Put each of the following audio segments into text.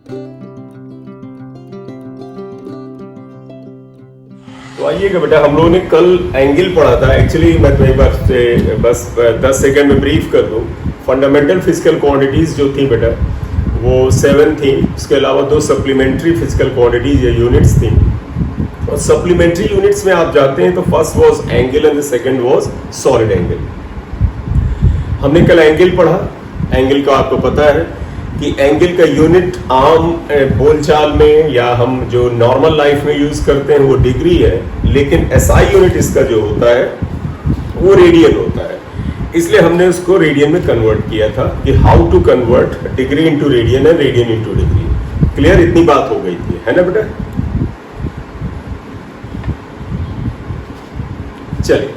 तो आइएगा बेटा, हम लोगों ने कल एंगल पढ़ा था। एक्चुअली मैं तुम्हें एक बार से बस 10 सेकंड में ब्रीफ कर दूं। फंडामेंटल फिजिकल क्वांटिटीज जो थी बेटा वो 7 थी। उसके अलावा 2 सप्लीमेंट्री फिजिकल क्वांटिटीज या यूनिट्स थी। और सप्लीमेंट्री यूनिट्स में आप जाते हैं तो first was angle and the second was solid angle. हमने कल एंगल पढ़ा। एंगल का आपको पता है कि एंगल का यूनिट आम बोलचाल में या हम जो नॉर्मल लाइफ में यूज करते हैं वो डिग्री है, लेकिन एसआई यूनिट इसका जो होता है वो रेडियन होता है। इसलिए हमने उसको रेडियन में कन्वर्ट किया था कि how to convert degree into radian and radian into degree. Clear? इतनी बात हो गई थी, है ना बेटा? चलिए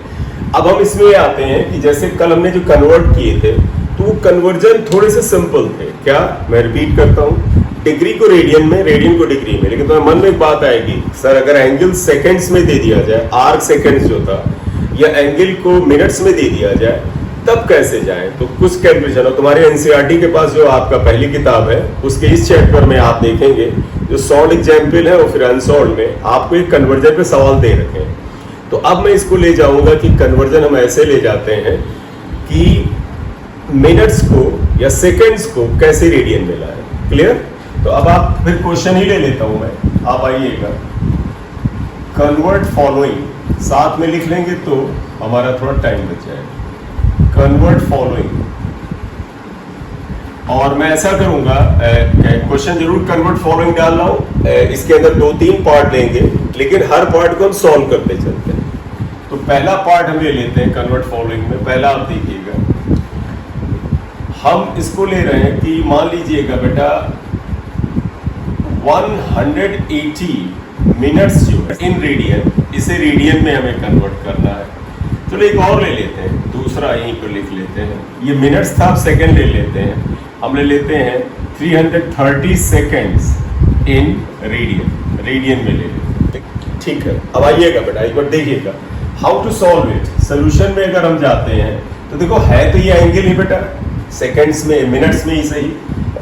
अब हम इसमें आते हैं कि जैसे कल हमने जो कन्वर्ट किए थे तो वो कन्वर्जन थोड़े से सिंपल थे। क्या? मैं रिपीट करता हूं, डिग्री को रेडियन में, रेडियन को डिग्री में। लेकिन तुम्हारे मन में एक बात आएगी, सर अगर एंगल सेकंड्स में दे दिया जाए, आर्क सेकंड्स जो था, या एंगल को मिनट्स में दे दिया जाए तब कैसे जाए? तो कुछ कैलकुलेशन, और तुम्हारे एनसीईआरटी के पास जो आपका पहली किताब है उसके इस चैप्टर में आप देखेंगे जो सॉल्व एग्जाम्पल है और फिर अनसॉल्व में आपको एक कन्वर्जन पे सवाल दे रखे हैं। तो अब मैं इसको ले जाऊंगा कि कन्वर्जन हम ऐसे ले जाते हैं कि मिनट्स को या सेकंड्स को कैसे रेडियन में लाए। क्लियर? तो अब आप फिर क्वेश्चन ही ले लेता हूं मैं, आप आइएगा। कन्वर्ट फॉलोइंग साथ में लिख लेंगे तो हमारा थोड़ा टाइम बच जाएगा। कन्वर्ट फॉलोइंग, और मैं ऐसा करूंगा, क्वेश्चन जरूर कन्वर्ट फॉलोइंग डाल रहा हूं। इसके अंदर 2-3 पार्ट लेंगे, लेकिन हर पार्ट को हम सॉल्व करते चलते हैं। तो पहला पार्ट हम ले लेते हैं कन्वर्ट फॉलोइंग में। पहला आप देखिएगा, हम इसको ले रहे हैं कि मान लीजिएगा बेटा 180 मिनट्स जो इन रेडियन, इसे रेडियन में हमें कन्वर्ट करना है। चलो एक और ले लेते हैं, दूसरा यहीं पर लिख लेते हैं। ये मिनट्स था, आप सेकंड ले लेते हैं। हम ले लेते हैं 330 सेकेंड्स इन रेडियन, रेडियन में ले लेते हैं। ठीक है, अब आइएगा बेटा एक बार देखिएगा how to solve it. Solution में अगर हम जाते हैं तो देखो है तो ये एंगल ही बेटा, सेकेंड्स में, मिनट्स में ही सही।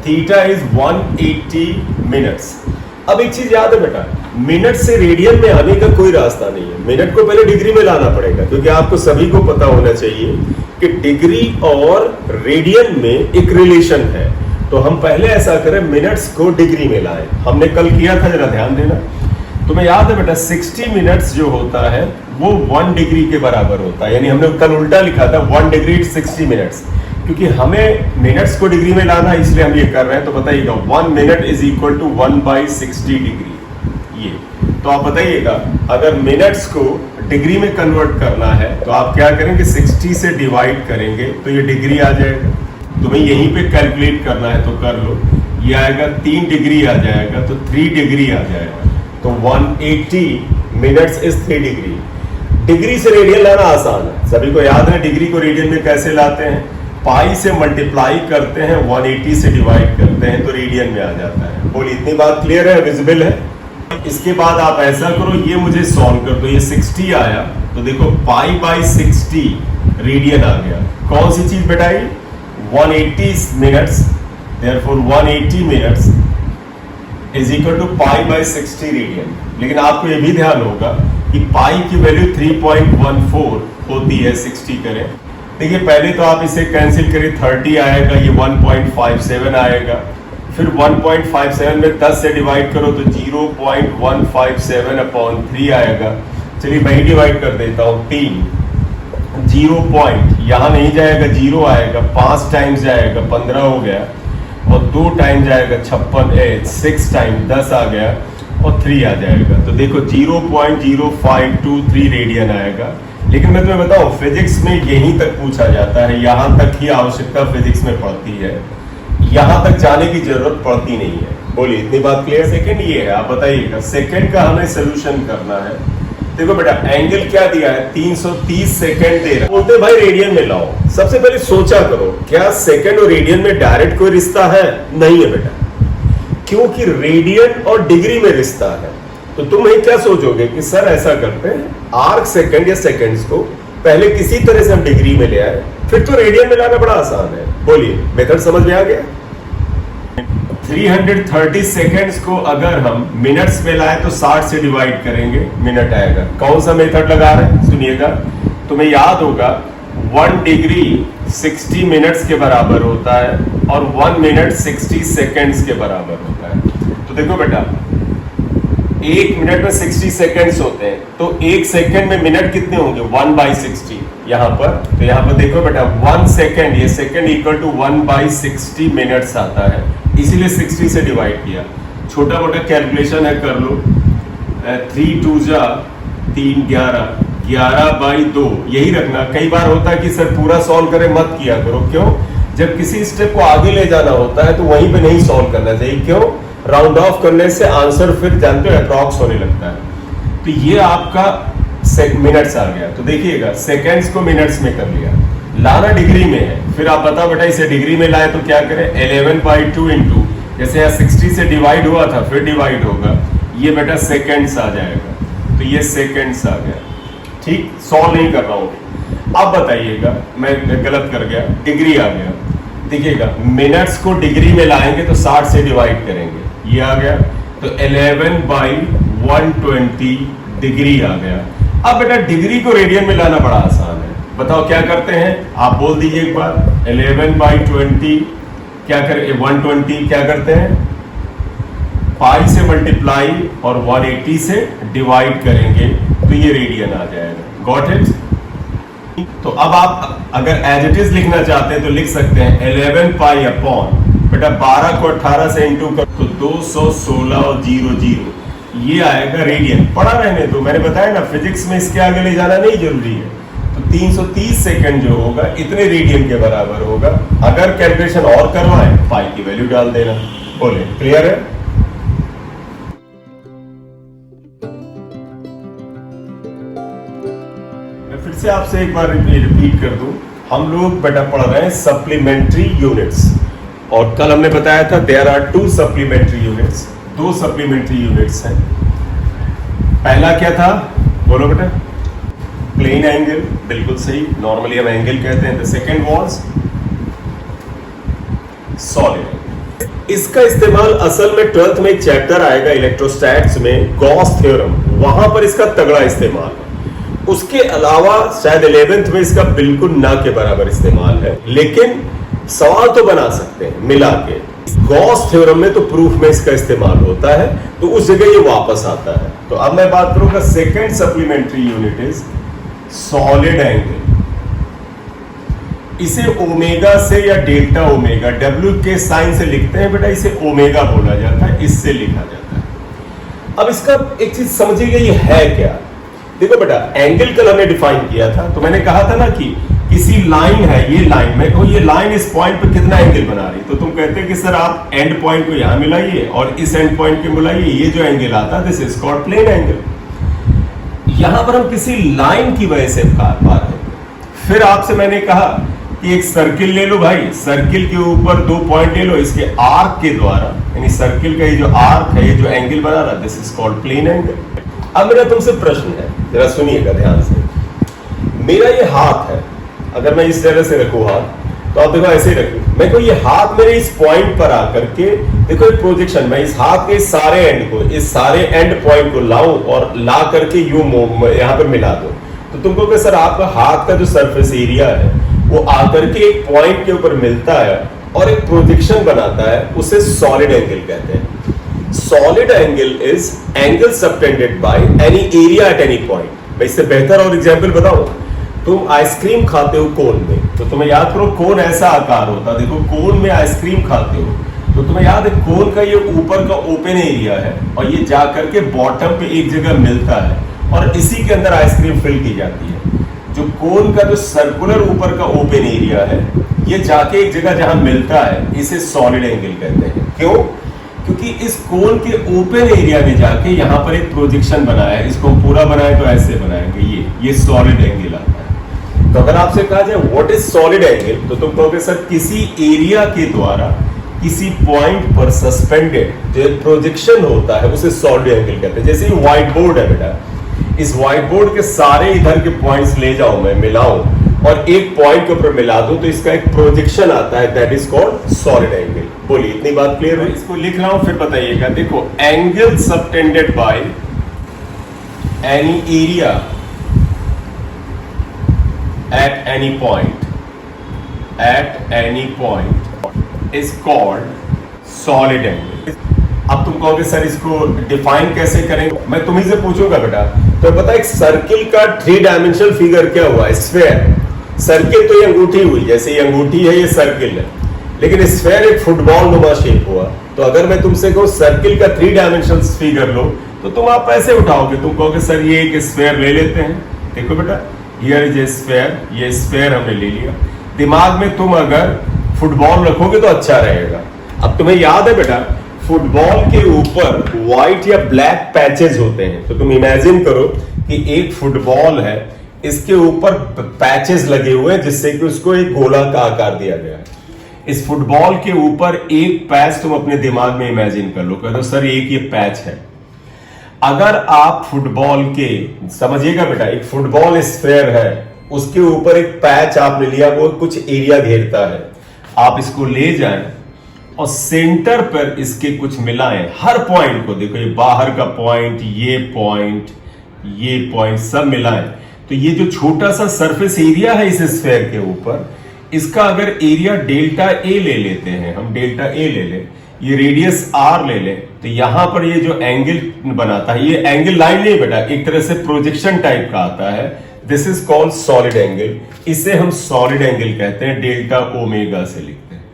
Theta is 180 minutes. अब एक चीज याद है बेटा, मिनट से रेडियन में आने का कोई रास्ता नहीं है। मिनट को पहले डिग्री में लाना पड़ेगा, क्योंकि आपको सभी को पता होना चाहिए कि डिग्री और रेडियन में एक रिलेशन है। तो हम पहले ऐसा करें, मिनट्स को डिग्री में लाएं। हमने कल किया था, जरा ध्यान देना। तुम्हें याद है बेटा 60 मिनट्स जो होता है वो 1 डिग्री के बराबर होता है। यानी हमने कल उल्टा लिखा था 1 डिग्री 60 मिनट्स, क्योंकि हमें मिनट्स को डिग्री में लाना है, इसलिए हम ये कर रहे हैं। तो बताइएगा 1 minute is equal to 1/60 degree. ये तो आप बताइएगा, अगर मिनट्स को डिग्री में कन्वर्ट करना है तो आप क्या करेंगे, 60 से डिवाइड करेंगे तो ये डिग्री आ जाएगा। तुम्हें यहीं पे कैलकुलेट करना है तो कर लो। ये आएगा 3 डिग्री आ जाएगा, तो 3 डिग्री आ जाएगा। तो 180 मिनट्स इज 3 डिग्री। डिग्री से रेडियन लाना आसान है, सभी को याद है डिग्री को रेडियन में कैसे लाते हैं। पाई से मल्टीप्लाई करते हैं, 180 से डिवाइड करते हैं तो रेडियन में आ जाता है। बोलिए इतनी बात क्लियर है, विजिबल है? इसके बाद आप ऐसा करो, ये मुझे सॉल्व कर दो। ये 60 आया तो देखो π/60 रेडियन आ गया। कौन सी चीज बेटाई? 180 minutes. Therefore 180 minutes is equal to π/60 radian. लेकिन आपको ये भी ध्यान होगा कि पाई की वैल्यू 3.14 होती है, 60 करें। देखिए पहले तो आप इसे कैंसिल करें, 30 आएगा, ये 1.57 आएगा। फिर 1.57 में 10 से डिवाइड करो तो 0.157 अपॉन 3 आएगा। चलिए मैं ही डिवाइड कर देता हूँ, 3 0 पॉइंट यहाँ नहीं जाएगा, 0 आएगा, 5 टाइम्स जाएगा 15 हो गया, और 2 टाइम जाएगा 56, 6 टाइम 10 आ गया, और 3 आ जाएगा। तो देखो 0.0523 रेडियन आएगा। लेकिन मैं तुम्हें बताऊं, फिजिक्स में यहीं तक पूछा जाता है, यहां तक ही आवश्यकता फिजिक्स में पड़ती है, यहां तक जाने की जरूरत पड़ती नहीं है। बोलिए इतनी बात क्लियर? सेकंड ये है, आप बताइएगा सेकंड का हमें सोल्यूशन करना है। देखो बेटा एंगल क्या दिया है, 330 सेकंड दे रहा है। बोलते भाई रेडियन में लाओ। सबसे पहले सोचा करो, क्या सेकंड और रेडियन में डायरेक्ट कोई रिश्ता है? नहीं है बेटा, क्योंकि रेडियन और डिग्री में रिश्ता है। तो तुम ही क्या सोचोगे कि सर ऐसा करते हैं, आर्क सेकंड या सेकंड्स को पहले किसी तरह से हम डिग्री में ले आए, फिर तो रेडियन में लाना बड़ा आसान है। बोलिए मेथड समझ में आ गया? 330 सेकेंड्स को अगर हम मिनट्स में लाए तो 60 से डिवाइड करेंगे, मिनट आएगा। कौन सा मेथड लगा रहे हैं सुनिएगा, तुम्हें याद होगा 1 डिग्री 60 मिनट्स के बराबर होता है और 1 मिनट 60 सेकेंड्स के बराबर होता है। तो देखो बेटा, 1 मिनट में 60 सेकेंड्स होते हैं, तो 1 सेकेंड में मिनट कितने होंगे, 1/60 यहाँ पर। तो यहाँ पर देखो बेटा 1 सेकेंड, ये सेकेंड इक्वल टू 1/60 मिनट्स आता है, इसीलिए 60 से डिवाइड किया। छोटा मोटा कैलकुलेशन है, कर लो। 3 2 जा 3 11, 11/2 यही रखना। कई बार होता है कि सर पूरा सॉल्व करें, मत किया करो। क्यों? जब किसी स्टेप को आगे ले जाना होता है तो वहीं पे नहीं सॉल्व करना चाहिए। क्यों? राउंड ऑफ करने से आंसर फिर जानते हो अप्रॉक्स होने लगता है। तो ये आपका मिनट्स आ गया। तो देखिएगा सेकेंड्स को मिनट्स में कर लिया, लाना डिग्री में है। फिर आप बताओ बेटा इसे डिग्री में लाए तो क्या करें, 11/2 इंटू, जैसे यहाँ 60 से डिवाइड हुआ था फिर डिवाइड होगा, ये बेटा सेकेंड्स आ जाएगा। तो ये सेकेंड्स आ गया। ठीक, सॉल्व नहीं कर रहा हूँ। अब बताइएगा, मैं गलत कर गया, डिग्री आ गया। देखिएगा मिनट्स को डिग्री में लाएंगे तो 60 से डिवाइड करेंगे, ये आ गया। तो 11/120 डिग्री आ गया। अब बेटा डिग्री को रेडियन में लाना बड़ा आसान है। बताओ क्या करते हैं, आप बोल दीजिए एक बार। 11/20 क्या करें, 120 क्या करते हैं, पाई से मल्टीप्लाई और 180 से डिवाइड करेंगे तो ये रेडियन आ जाएगा। Got it? तो अब आप अगर एज इट इज लिखना चाहते हैं तो लिख सकते हैं 11 पाई अपॉन, बेटा 12 को 18 से इंटू कर तो 216 और 00, ये आएगा रेडियन। पढ़ा रहने तो मैंने बताया ना, फिजिक्स में इसके आगे ले जाना नहीं जरूरी है। तो 330 सेकंड जो होगा इतने रेडियन के बराबर होगा। अगर कैलकुलेशन और करवाएं पाई की वैल्यू डाल देना। बोले क्लियर है? मैं फिर से आपसे एक बार रिपीट कर दूं, हम लोग बेटा पढ़ रहे हैं सप्लीमेंट्री यूनिट्स, और कल हमने बताया था there are 2 supplementary units, 2 supplementary units हैं। पहला क्या था, बोलो बेटा? प्लेन एंगल, बिल्कुल सही, नॉर्मली हम एंगल कहते हैं। The second was solid. इसका इस्तेमाल असल में 12th में एक चैप्टर आएगा इलेक्ट्रोस्टैट्स में, गॉस थ्योरम, वहां पर इसका तगड़ा इस्तेमाल है। उसके अलावा शायद 11th में इसका बिल्कुल ना के बराबर इस्तेमाल है, लेकिन सवाल तो बना सकते हैं मिला के। गॉस थ्योरम में तो प्रूफ में इसका इस्तेमाल होता है, तो उस जगह ये वापस आता है। तो अब मैं बात करूंगा second supplementary unit is solid angle. इसे ओमेगा से या डेल्टा ओमेगा, डब्ल्यू के साइन से लिखते हैं बेटा, इसे ओमेगा बोला जाता है, इससे लिखा जाता है। अब इसका एक चीज समझिएगा, ये है क्या। देखो बेटा, एंगल कल हमने डिफाइन किया था, तो मैंने कहा था ना कि किसी लाइन है, ये लाइन में, ये लाइन इस पॉइंट पे कितना एंगल बना रही है। तो तुम कहते हैं कि सर आप एंड पॉइंट को यहां मिलाइए और इस एंड पॉइंट को मिलाइए, ये जो एंगल आता है this is called plane angle. यहां पर हम किसी लाइन की वजह से पा रहे हैं। फिर आपसे मैंने कहा कि एक सर्किल ले लो भाई, सर्किल के ऊपर 2 पॉइंट ले लो, इसके आर्क के द्वारा, यानी सर्किल का ये जो आर्क है, ये जो एंगल बना रहा है, this is called plane angle. अब मेरा तुमसे प्रश्न है, जरा सुनिएगा ध्यान से। मेरा ये हाथ है, अगर मैं इस तरह से रखूं हाथ, तो आप देखो ऐसे ही रखूं, मैं को ये हाथ मेरे इस पॉइंट पर आकर के, देखो एक प्रोजेक्शन, मैं इस हाथ के सारे एंड को, इस सारे एंड पॉइंट को लाऊं और ला करके यूं यहां पर मिला दूं, तो तुम कहोगे सर आपका हाथ का जो सरफेस एरिया है वो आकर के एक पॉइंट के ऊपर मिलता है और एक प्रोजेक्शन बनाता है, उसे सॉलिड एंगल कहते हैं। Solid angle is angle subtended by any area at any point. मैं इससे बेहतर और एग्जांपल बताऊं, तुम आइसक्रीम खाते हो कोन में, तो तुम्हें याद करो कोन ऐसा आकार होता है, देखो कोन में आइसक्रीम खाते हो तो तुम्हें याद है कोन का ये ऊपर का ओपन एरिया है और ये जाकर के बॉटम पे एक जगह मिलता है और इसी के अंदर आइसक्रीम फिल की जाती है। जो कोन का जो सर्कुलर ऊपर का ओपन एरिया है, ये जाके एक जगह जहां मिलता है, इसे सॉलिड एंगल कहते हैं। क्यों? क्योंकि इस कोन के ओपन एरिया में जाके यहां पर एक प्रोजेक्शन बनाया है, इसको पूरा बनाए तो ऐसे बनाएंगे, ये सॉलिड एंगल आता है। तो अगर आपसे कहा जाए व्हाट इज सॉलिड एंगल, तो तुम कहोगे सर किसी एरिया के द्वारा किसी पॉइंट पर सस्पेंडेड जो प्रोजेक्शन होता है उसे सॉलिड एंगल कहते हैं। जैसे व्हाइट बोर्ड है बेटा, इस व्हाइट बोर्ड के सारे इधर के पॉइंट्स ले जाऊं, मैं मिलाऊं और एक पॉइंट के ऊपर मिला दूं तो इसका एक प्रोजेक्शन आता है, that is called solid angle. बोलिए, इतनी बात क्लियर है? इसको लिख रहा हूं, फिर बताइएगा। देखो, angle subtended by any area at any point is called solid angle. अब तुम कहोगे सर इसको डिफाइन कैसे करेंगे? मैं तुम्ही से पूछूंगा बेटा। तो पता है एक सर्किल का 3 डायमेंशनल फिगर क्या हुआ? स्फेयर। सर्किल तो ये अंगूठी हुई, जैसे ये अंगूठी है, ये सर्किल है, लेकिन स्फेयर एक फुटबॉल नुमा शेप हुआ। तो अगर मैं तुमसे कहूं सर्किल का 3 डायमेंशनल फिगर लो, तो तुम आप ऐसे उठाओगे, तुम कहोगे सर ये एक स्फेयर ले लेते हैं। देखो बेटा, हियर इज ए स्फेयर, ये स्फेयर हमने ले लिया। दिमाग में तुम अगर फुटबॉल रखोगे तो अच्छा रहेगा। अब तुम्हें याद है बेटा, फुटबॉल के ऊपर व्हाइट या ब्लैक पैचेस होते हैं। तो तुम इमेजिन करो कि एक फुटबॉल है, इसके ऊपर पैचेस लगे हुए हैं जिससे कि उसको एक गोला का आकार दिया गया है। इस फुटबॉल के ऊपर एक पैच तुम अपने दिमाग में इमेजिन कर लो, कह दो सर एक ये पैच है। अगर आप फुटबॉल के, समझिएगा बेटा, एक फुटबॉल स्फेयर है, उसके ऊपर एक पैच आपने लिया, वो कुछ एरिया घेरता है। आप इसको ले जाएं और सेंटर पर इसके कुछ मिलाएं, हर पॉइंट को। देखो, ये बाहर का पॉइंट, ये पॉइंट सब मिलाएं, तो ये जो छोटा सा सरफेस एरिया है इस स्फेयर के ऊपर, इसका अगर एरिया डेल्टा ए ले लेते हैं हम, डेल्टा ए ले लें, ये रेडियस आर ले लें, तो यहां पर ये जो एंगल बनाता है, ये एंगल लाइन नहीं बेटा, एक तरह से प्रोजेक्शन टाइप का आता है। This is called solid angle. इसे हम सॉलिड एंगल कहते हैं, डेल्टा ओमेगा से लिखते हैं।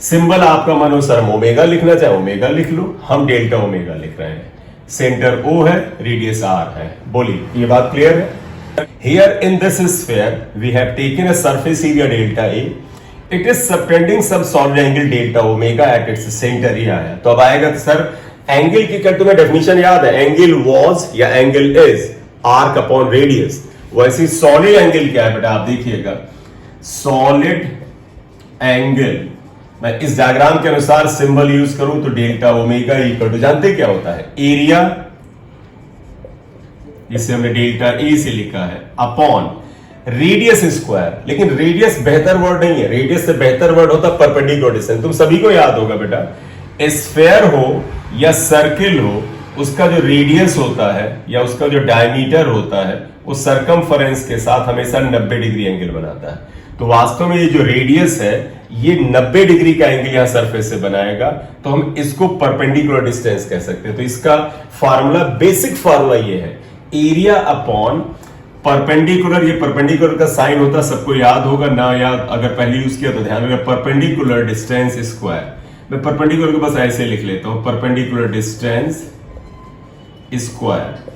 सिंबल आपका मन हो सर ओमेगा लिखना चाहे ओमेगा लिख लो, हम डेल्टा ओमेगा लिख रहे हैं। सेंटर ओ है, रेडियस आर है। बोलिए, ये बात क्लियर है? Here in this sphere, we have taken a surface area delta A. It is subtending some solid angle delta omega at its center। ही आया। तो अब आएगा सर एंगल की, क्या तुम्हें डेफिनेशन याद है? एंगल was या angle is arc upon radius. वैसे सॉलिड एंगल क्या है बेटा? आप देखिएगा, सॉलिड एंगल, मैं इस डायग्राम के अनुसार सिंबल यूज करूं तो डेल्टा ओमेगा इक्वल टू, जानते क्या होता है? एरिया, जिसे हमने डेल्टा ए से लिखा है, अपॉन रेडियस स्क्वायर। लेकिन रेडियस बेहतर वर्ड नहीं है, रेडियस से बेहतर वर्ड होता परपेंडिकुलर डिस्टेंस। तुम सभी को याद होगा बेटा, स्फेयर हो या सर्किल हो, उसका जो रेडियस होता है या उसका जो डायमीटर होता है, वो सरकमफरेंस के साथ हमेशा 90 डिग्री एंगल बनाता है। तो वास्तव में ये जो रेडियस है, ये 90 डिग्री का एंगल यहां सरफेस से बनाएगा, तो हम इसको परपेंडिकुलर डिस्टेंस कह सकते हैं। तो इसका फार्मूला, बेसिक फार्मूला ये है, एरिया अपॉन परपेंडिकुलर। ये परपेंडिकुलर का साइन होता, सबको याद होगा ना? याद अगर पहले यूज किया तो ध्यान रखना, परपेंडिकुलर डिस्टेंस स्क्वायर। मैं परपेंडिकुलर को बस ऐसे लिख लेता हूं, परपेंडिकुलर डिस्टेंस स्क्वायर।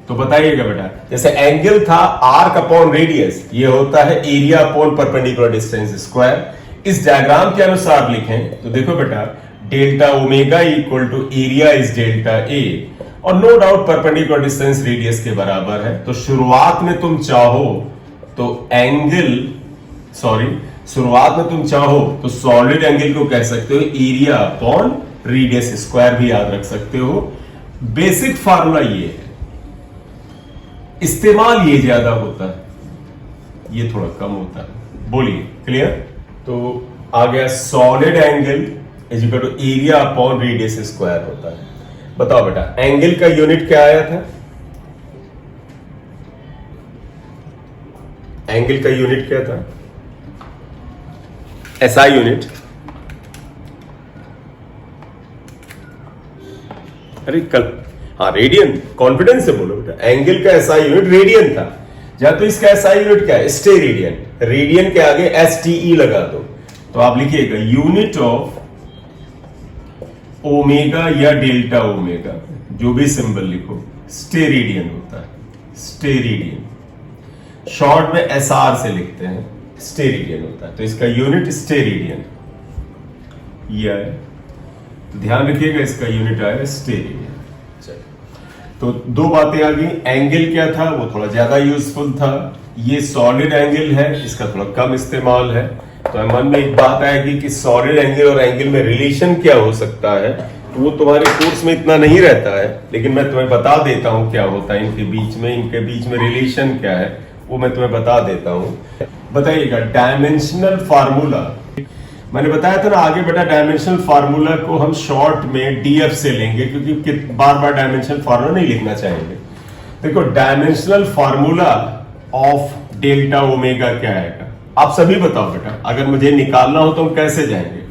तो बताइएगा बेटा, जैसे एंगल था आर्क अपॉन रेडियस, ये होता है area upon perpendicular distance square. इस डायग्राम के अनुसार लिखें तो देखो बेटा, delta omega equal to area is delta A, और no doubt perpendicular distance radius के बराबर है। तो शुरुआत में तुम चाहो तो शुरुआत में तुम चाहो तो सॉलिड एंगल को कह सकते हो एरिया अपॉन रेडियस स्क्वायर भी याद रख सकते हो। बेसिक फार्मूला ये है, इस्तेमाल ये ज्यादा होता है, ये थोड़ा कम होता है। बोलिए, क्लियर? तो आ गया solid angle is equal to area upon radius square होता है। बताओ बेटा, एंगल का यूनिट क्या आया था? एंगल का यूनिट क्या था? SI unit. अरे कल, हाँ रेडियन, कॉन्फिडेंस से बोलो बेटा। एंगल का एसआई यूनिट रेडियन था, जहां तो इसका एसआई यूनिट क्या है? स्टेरेडियन। रेडियन के आगे एसटीई लगा दो, तो आप लिखिएगा यूनिट ऑफ ओमेगा या डेल्टा ओमेगा, जो भी सिंबल लिखो, स्टेरेडियन होता है। स्टेरेडियन शॉर्ट में एसआर से लिखते हैं, स्टेरेडियन होता है। तो इसका यूनिट स्टेरेडियन ये है, तो ध्यान रखिएगा इसका यूनिट आएगा स्टेरेडियन। तो दो बातें आ गई, एंगल क्या था वो थोड़ा ज्यादा यूजफुल था, ये सॉलिड एंगल है, इसका थोड़ा कम इस्तेमाल है। तो मन में एक बात आएगी कि सॉलिड एंगल और एंगल में रिलेशन क्या हो सकता है, तो वो तुम्हारे कोर्स में इतना नहीं रहता है, लेकिन मैं तुम्हें बता देता हूं क्या होता है इनके बीच में रिलेशन क्या है, वो मैं तुम्हें बता देता हूं। बताइएगा, डायमेंशनल फार्मूला मैंने बताया था ना आगे बेटा, डायमेंशनल फार्मूला को हम शॉर्ट में डीएफ से लेंगे, क्योंकि बार बार डायमेंशनल फार्मूला नहीं लिखना चाहेंगे। देखो dimensional formula of delta omega क्या आएगा, आप सभी बताओ बेटा, अगर मुझे निकालना हो तो हम कैसे जाएंगे।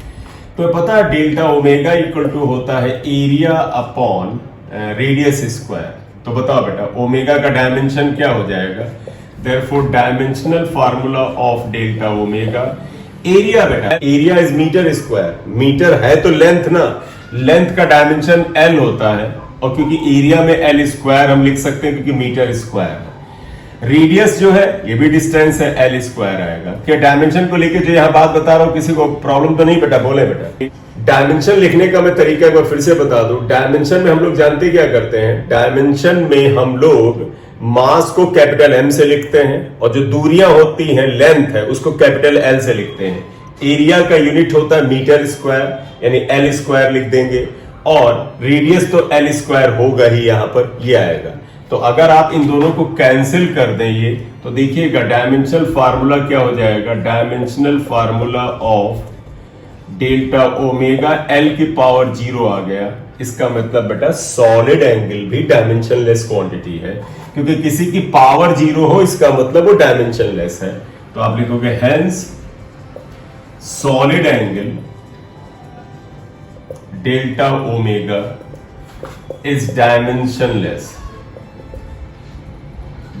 तो पता है डेल्टा ओमेगा इक्वल टू होता है एरिया अपॉन रेडियस स्क्वायर। तो बताओ बेटा ओमेगा का डायमेंशन क्या हो जाएगा, therefore dimensional formula of delta omega, area बेटा, area is metre square, metre है तो लेंथ ना, लेंथ का डायमेंशन एल होता है, और क्योंकि एरिया में एल स्क्वायर हम लिख सकते हैं क्योंकि मीटर स्क्वायर है। रेडियस जो है ये भी डिस्टेंस है, एल स्क्वायर आएगा। क्या डायमेंशन को लेके जो यहां बात बता रहा हूं किसी को प्रॉब्लम तो नहीं बेटा, बोले बेटा। डायमेंशन लिखने का मैं तरीका एक बार फिर से बता दूं। डायमेंशन में हम लोग जानते क्या करते हैं, डायमेंशन में हम लोग मास को कैपिटल एम से लिखते हैं, और जो दूरियां होती हैं लेंथ है उसको कैपिटल एल से लिखते हैं। एरिया का यूनिट होता है मीटर स्क्वायर, यानी एल स्क्वायर लिख देंगे, और रेडियस तो एल स्क्वायर होगा ही, यहां पर ये आएगा। तो अगर आप इन दोनों को कैंसिल कर दें ये, तो देखिएगा डायमेंशनल फार्मूला क्या हो जाएगा, dimensional formula of delta omega L की पावर 0 आ गया। इसका मतलब बेटा सॉलिड एंगल भी डायमेंशनलेस क्वांटिटी है, क्योंकि किसी की पावर 0 हो इसका मतलब वो डायमेंशनलेस है। तो आप लिखोगे hence solid angle delta omega is dimensionless,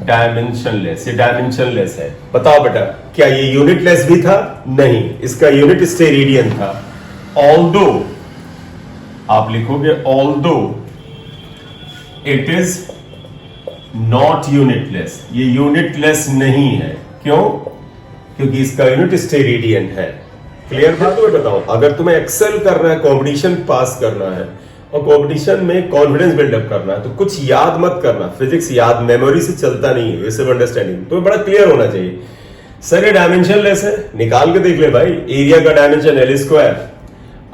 dimensionless, ये डायमेंशनलेस है। बताओ बेटा क्या ये यूनिटलेस भी था, नहीं, इसका यूनिट स्टेरेडियन था। ऑल्दो आप लिखोगे although it is not unitless, ये यूनिटलेस नहीं है। क्यों? क्योंकि इसका यूनिट स्टेरेडियन है। क्लियर बात है? बताओ अगर तुम्हें एक्सेल करना है, कंपटीशन पास करना है और कंपटीशन में कॉन्फिडेंस बिल्डअप करना है, तो कुछ याद मत करना। फिजिक्स याद मेमोरी से चलता नहीं है, सिर्फ अंडरस्टैंडिंग। तो बड़ा क्लियर होना चाहिए। सर ये डायमेंशनलेस है, निकाल के देख ले भाई। एरिया का dimension L square,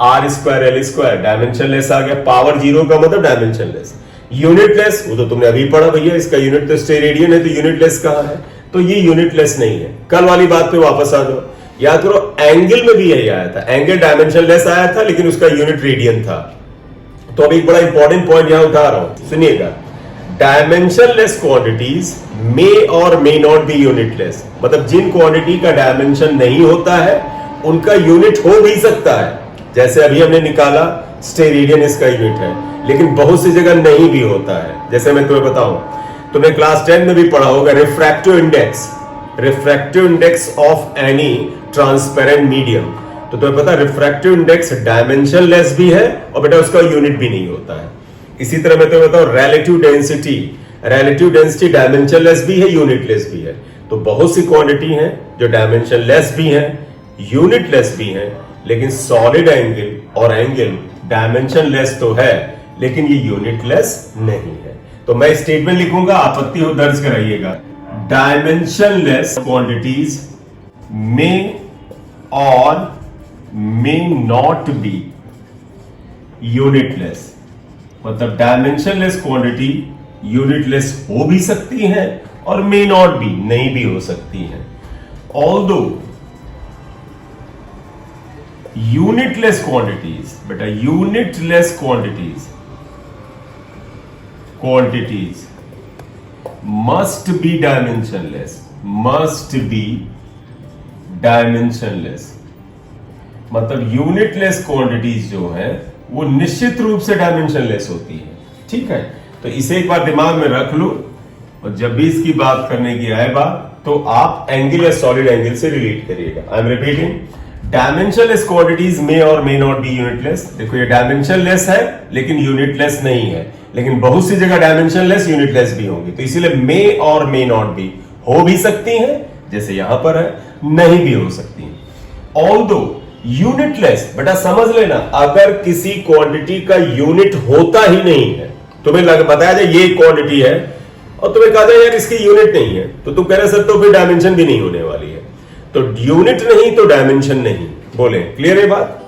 R square L square, dimensionless आ गया। पावर 0 का मतलब डायमेंशनलेस। यूनिटलेस वो तो तुमने अभी पढ़ा भैया, इसका यूनिट तो स्टेरेडियन है, तो यूनिटलेस कहां है? तो ये यूनिटलेस नहीं है। कल वाली बात पे वापस आ जाओ, याद करो एंगल में भी यही आया था, एंगल डायमेंशनलेस आया था लेकिन उसका यूनिट रेडियन था। तो अब एक बड़ा इंपॉर्टेंट पॉइंट यहां उठा रहा हूं, सुनिएगा। डायमेंशनलेस क्वांटिटीज मे और मे नॉट बी यूनिटलेस, मतलब जिन क्वांटिटी का डायमेंशन नहीं होता है उनका यूनिट हो भी सकता है। जैसे अभी हमने निकाला स्टेरेडियन इसका यूनिट है, लेकिन बहुत सी जगह नहीं भी होता है। जैसे मैं तुम्हें बताऊं, तुमने क्लास 10 में भी पढ़ा होगा refractive index of any transparent medium. तो तुम्हें पता रिफ्रैक्टिव इंडेक्स डायमेंशनलेस भी है और बेटा उसका यूनिट भी नहीं होता है। इसी तरह मैं तुम्हें बताऊं रिलेटिव डेंसिटी डायमेंशनलेस भी है, यूनिटलेस भी है। तो बहुत सी क्वांटिटी हैं जो डायमेंशनलेस भी हैं, यूनिटलेस भी हैं, लेकिन सॉलिड एंगल और एंगल डायमेंशनलेस तो है लेकिन ये यूनिटलेस नहीं है। तो मैं स्टेटमेंट लिखूंगा, आपत्ति हो दर्ज कराइएगा। डायमेंशनलेस क्वांटिटीज मे और मे नॉट बी यूनिटलेस, मतलब डायमेंशनलेस क्वांटिटी यूनिटलेस हो भी सकती है और मे नॉट बी, नहीं भी हो सकती है। ऑल्दो यूनिटलेस क्वांटिटीज, बेटा unitless quantities must be dimensionless, मतलब यूनिटलेस क्वांटिटीज जो है वो निश्चित रूप से डायमेंशनलेस होती है। ठीक है, तो इसे एक बार दिमाग में रख लो, और जब भी इसकी बात करने की आए बात तो आप एंगल या सॉलिड एंगल से रिलेट करिएगा। I am repeating, dimensionless quantities may और मे नॉट बी यूनिटलेस। देखो ये डायमेंशनलेस है लेकिन यूनिटलेस नहीं है, लेकिन बहुत सी जगह डायमेंशनलेस यूनिटलेस भी होंगी। तो इसीलिए मे और मे नॉट बी हो भी सकती हैं, जैसे यहां पर है, नहीं भी हो सकती हैं। ऑल्दो यूनिटलेस, बेटा समझ लेना, अगर किसी क्वांटिटी का यूनिट होता ही नहीं है, तुम्हें बताया जाए ये क्वांटिटी है और तुम्हें कहा जाए यार इसकी यूनिट नहीं है, तो तुम कह सकते हो फिर डायमेंशन भी नहीं होने वाली है। तो यूनिट नहीं तो डायमेंशन नहीं, बोले क्लियर है बात?